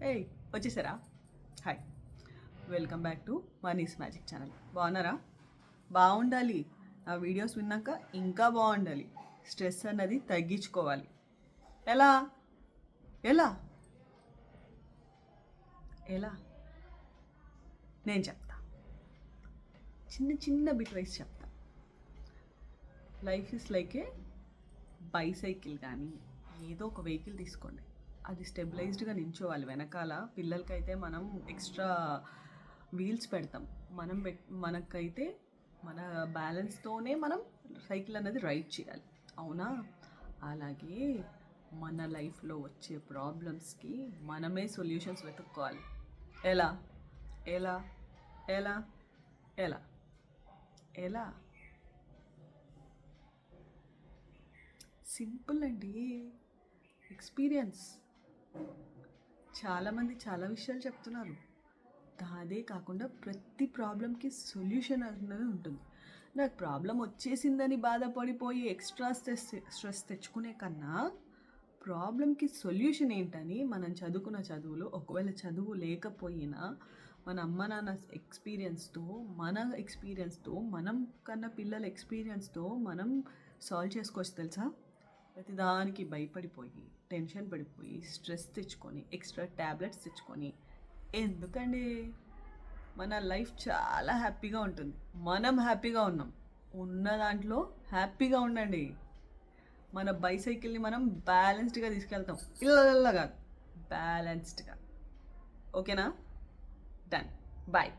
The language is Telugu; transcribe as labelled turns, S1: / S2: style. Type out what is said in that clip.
S1: ఏయ్ వచ్చేసారా? Hi, welcome back to Mani's magic channel. బాగున్నారా? బాగుండాలి. ఆ వీడియోస్ విన్నాక ఇంకా బాగుండాలి. స్ట్రెస్ అన్నది తగ్గించుకోవాలి. ఎలా ఎలా ఎలా నేను చెప్తా. చిన్న చిన్న బిట్ వైస్ చెప్తా. Life is like A bicycle కానీ ఏదో ఒక వెహికల్ తీసుకోండి. అది స్టెబిలైజ్డ్గా నించోవాలి. వెనకాల పిల్లలకైతే మనం ఎక్స్ట్రా వీల్స్ పెడతాం. మనకైతే మన బ్యాలెన్స్తోనే మనం సైకిల్ అనేది రైడ్ చేయాలి. అవునా? అలాగే మన లైఫ్లో వచ్చే ప్రాబ్లమ్స్కి మనమే సొల్యూషన్స్ వెతుక్కోవాలి. ఎలా ఎలా ఎలా ఎలా ఎలా సింపుల్ అండి. ఎక్స్పీరియన్స్. చాలామంది చాలా విషయాలు చెప్తున్నారు. అదే కాకుండా ప్రతి ప్రాబ్లంకి సొల్యూషన్ అన్నది ఉంటుంది. నాకు ప్రాబ్లం వచ్చేసిందని బాధపడిపోయి ఎక్స్ట్రా స్ట్రెస్ తెచ్చుకునే కన్నా ప్రాబ్లంకి సొల్యూషన్ ఏంటని మనం చదువుకున్న చదువులు, ఒకవేళ చదువు లేకపోయినా మన అమ్మ నాన్న ఎక్స్పీరియన్స్తో, మన ఎక్స్పీరియన్స్తో, మనం కన్నా పిల్లల ఎక్స్పీరియన్స్తో మనం సాల్వ్ చేసుకోవచ్చు. తెలుసా? ప్రతిదానికి భయపడిపోయి, టెన్షన్ పడిపోయి, స్ట్రెస్ తెచ్చుకొని, ఎక్స్ట్రా ట్యాబ్లెట్స్ తెచ్చుకొని ఎందుకండి? మన లైఫ్ చాలా హ్యాపీగా ఉంటుంది. మనం హ్యాపీగా ఉన్నాం. ఉన్న దాంట్లో హ్యాపీగా ఉండండి. మన బైసైకిల్ని మనం బ్యాలెన్స్డ్గా తీసుకెళ్తాం. ఇలా కాదు, బ్యాలెన్స్డ్గా. ఓకేనా? డన్. బాయ్.